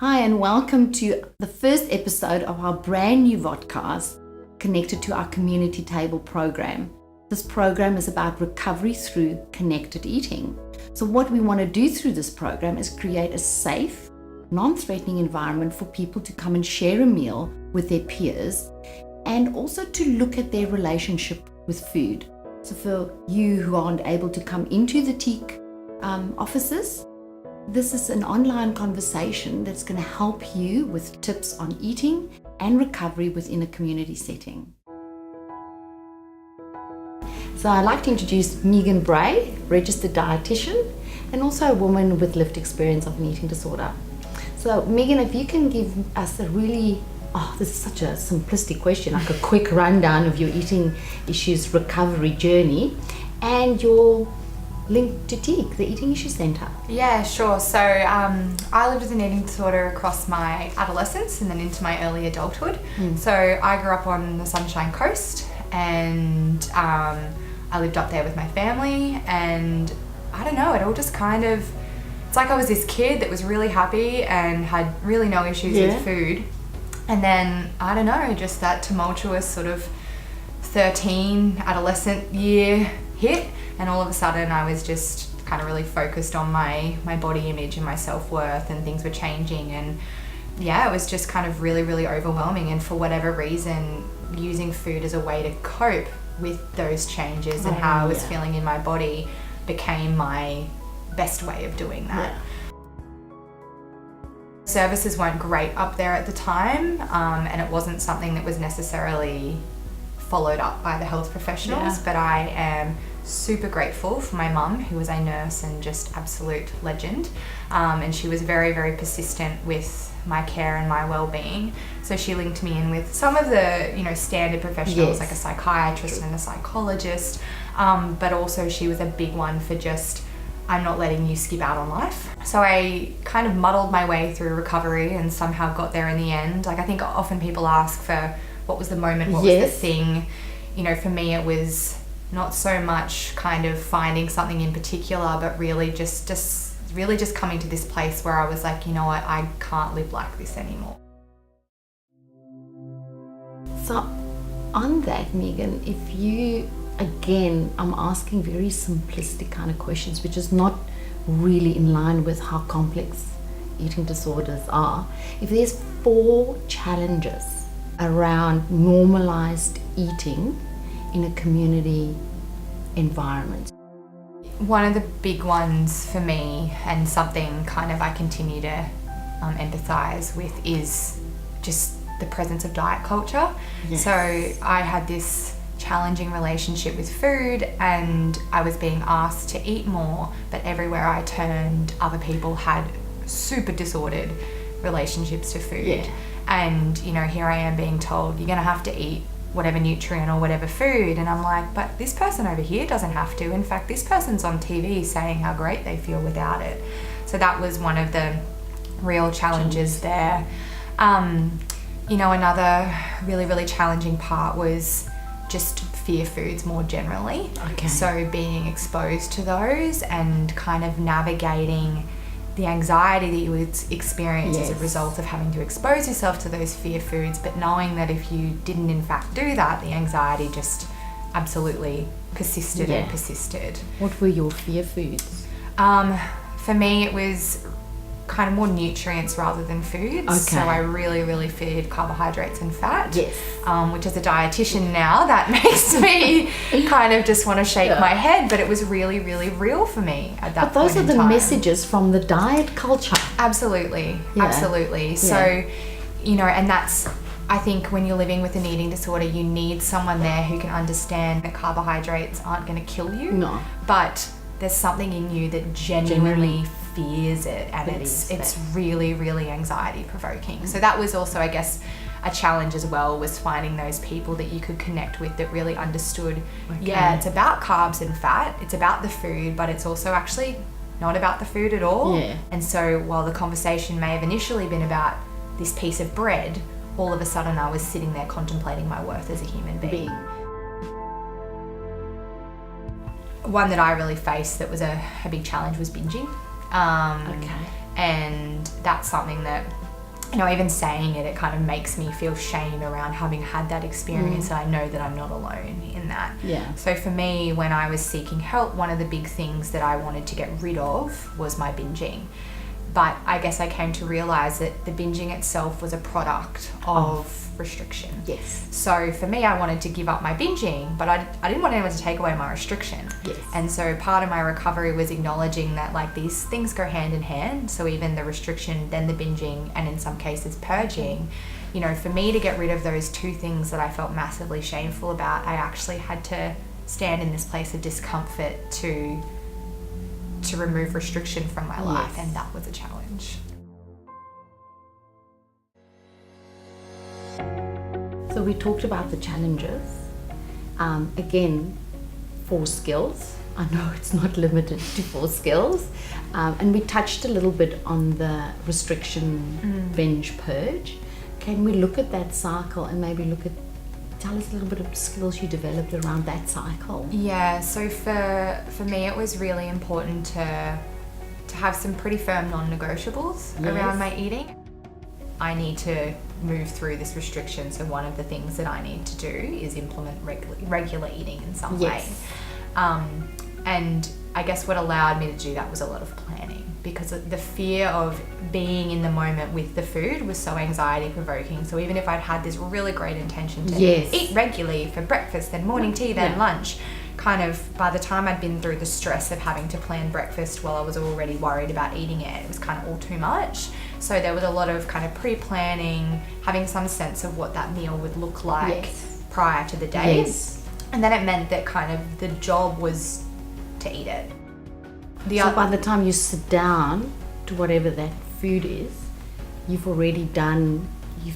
Hi, and welcome to the first episode of our brand new podcast connected to our community table program. This program is about recovery through connected eating. So what we want to do through this program is create a safe, non-threatening environment for people to come and share a meal with their peers, and also to look at their relationship with food. So for you who aren't able to come into the TEIC offices, this is an online conversation that's going to help you with tips on eating and recovery within a community setting. So I'd like to introduce Megan Bray, registered dietitian, and also a woman with lived experience of an eating disorder. So Megan, if you can give us a really, this is such a simplistic question, like a quick rundown of your eating issues recovery journey and your link to TEIC, the Eating Issue Centre. Yeah, sure. So I lived with an eating disorder across my adolescence and then into my early adulthood. So I grew up on the Sunshine Coast and I lived up there with my family, and I don't know, it all just kind of, it's like I was this kid that was really happy and had really no issues with food. And then, I don't know, just that tumultuous sort of 13 adolescent year hit, and all of a sudden I was just kind of really focused on my body image and my self-worth, and things were changing, and it was just kind of really, really overwhelming. And for whatever reason, using food as a way to cope with those changes and how I was feeling in my body became my best way of doing that. Services weren't great up there at the time, and it wasn't something that was necessarily followed up by the health professionals, but I am super grateful for my mum, who was a nurse and just absolute legend, and she was very, very persistent with my care and my well-being. So she linked me in with some of the standard professionals, like a psychiatrist and a psychologist, but also she was a big one for just, I'm not letting you skip out on life. So I kind of muddled my way through recovery and somehow got there in the end. Like, I think often people ask for what was the moment, what was the thing. For me it was not so much kind of finding something in particular, but really just coming to this place where I was like, you know what, I can't live like this anymore. So on that, Megan, if you, again, I'm asking very simplistic kind of questions, which is not really in line with how complex eating disorders are. If there's 4 challenges around normalized eating in a community environment. One of the big ones for me, and something kind of I continue to empathise with, is just the presence of diet culture. So I had this challenging relationship with food, and I was being asked to eat more, but everywhere I turned, other people had super disordered relationships to food. And here I am being told, you're gonna have to eat whatever nutrient or whatever food, and I'm like, but this person over here doesn't have to. In fact, this person's on TV saying how great they feel without it. So that was one of the real challenges there. Another really, really challenging part was just fear foods more generally. So being exposed to those and kind of navigating the anxiety that you would experience as a result of having to expose yourself to those fear foods, but knowing that if you didn't in fact do that, the anxiety just absolutely persisted and persisted. What were your fear foods? For me, it was kind of more nutrients rather than foods. So I really, really feared carbohydrates and fat, which as a dietitian now, that makes me kind of just want to shake my head, but it was really, really real for me at that point in time. But those are the messages from the diet culture. Absolutely. So, and that's, I think when you're living with an eating disorder, you need someone there who can understand that carbohydrates aren't going to kill you, but there's something in you that genuinely fears it, and it's really, really anxiety provoking. So that was also, I guess, a challenge as well, was finding those people that you could connect with that really understood, it's about carbs and fat, it's about the food, but it's also actually not about the food at all. And so while the conversation may have initially been about this piece of bread, all of a sudden I was sitting there contemplating my worth as a human being. One that I really faced that was a big challenge was binging. And that's something that even saying it kind of makes me feel shame around having had that experience. And I know that I'm not alone in that. Yeah. So for me, when I was seeking help, one of the big things that I wanted to get rid of was my binging. But I guess I came to realize that the binging itself was a product of restriction. Yes. So for me, I wanted to give up my binging, but I didn't want anyone to take away my restriction. Yes. And so part of my recovery was acknowledging that like these things go hand in hand. So even the restriction, then the binging, and in some cases purging, you know, for me to get rid of those two things that I felt massively shameful about, I actually had to stand in this place of discomfort to remove restriction from my life. Yes. And that was a challenge. So we talked about the challenges. Again, 4 skills. I know it's not limited to 4 skills. And we touched a little bit on the restriction, binge, purge. Can we look at that cycle and maybe tell us a little bit of skills you developed around that cycle? Yeah, so for me it was really important to have some pretty firm non-negotiables around my eating. I need to move through this restriction, so one of the things that I need to do is implement regular eating in some way. And I guess what allowed me to do that was a lot of planning, because the fear of being in the moment with the food was so anxiety provoking. So even if I'd had this really great intention to eat regularly for breakfast, then morning tea, then lunch, kind of by the time I'd been through the stress of having to plan breakfast while I was already worried about eating it was kind of all too much. So there was a lot of kind of pre-planning, having some sense of what that meal would look like prior to the day. And then it meant that kind of the job was to eat it. So by the time you sit down to whatever that food is, you've done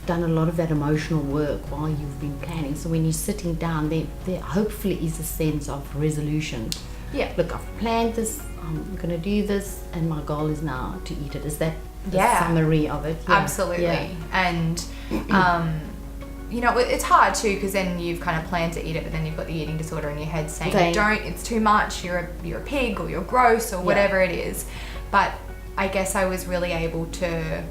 a lot of that emotional work while you've been planning. So when you're sitting down, there hopefully is a sense of resolution. Yeah. Look, I've planned this, I'm going to do this, and my goal is now to eat it. Is that the summary of it? Yeah. Absolutely. Yeah. And, you know, it's hard too, because then you've kind of planned to eat it, but then you've got the eating disorder in your head saying, don't, it's too much, you're a pig, or you're gross, or whatever it is. But I guess I was really able to,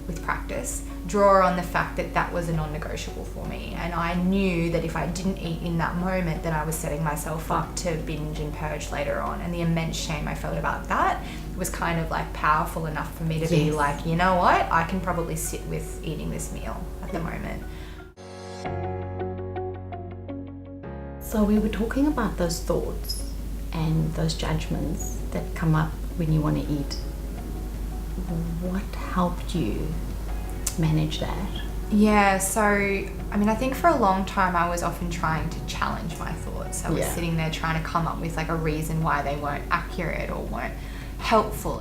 with practice, draw on the fact that that was a non-negotiable for me. And I knew that if I didn't eat in that moment, then I was setting myself up to binge and purge later on. And the immense shame I felt about that was kind of like powerful enough for me to be like, you know what, I can probably sit with eating this meal at the moment. So we were talking about those thoughts and those judgments that come up when you want to eat. What helped you manage that? Yeah, so I mean, I think for a long time I was often trying to challenge my thoughts. I was sitting there trying to come up with like a reason why they weren't accurate or weren't helpful.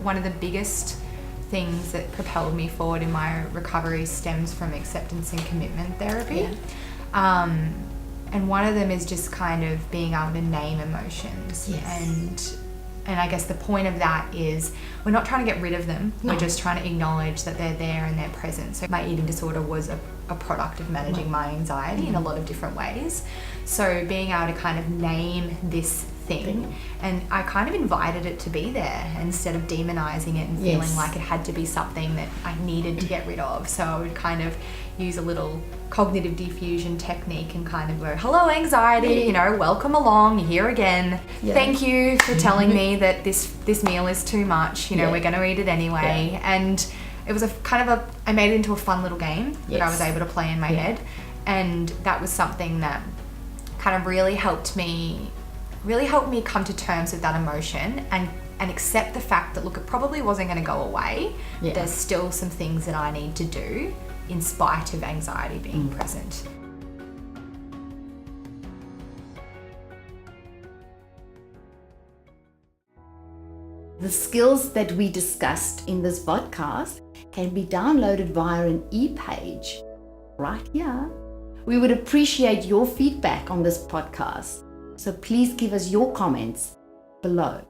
One of the biggest things that propelled me forward in my recovery stems from acceptance and commitment therapy. And one of them is just kind of being able to name emotions. And I guess the point of that is we're not trying to get rid of them. We're just trying to acknowledge that they're there and they're present. So my eating disorder was a product of managing my anxiety in a lot of different ways. So being able to kind of name this thing, and I kind of invited it to be there instead of demonizing it and feeling like it had to be something that I needed to get rid of. So I would kind of use a little cognitive diffusion technique and kind of go, hello anxiety, you know, welcome along, you're here again. Thank you for telling me that this meal is too much, you know, we're going to eat it anyway. And it was I made it into a fun little game that I was able to play in my head. And that was something that kind of really helped me come to terms with that emotion and accept the fact that, look, it probably wasn't going to go away. There's still some things that I need to do in spite of anxiety being present. The skills that we discussed in this podcast can be downloaded via an e-page right here. We would appreciate your feedback on this podcast, so please give us your comments below.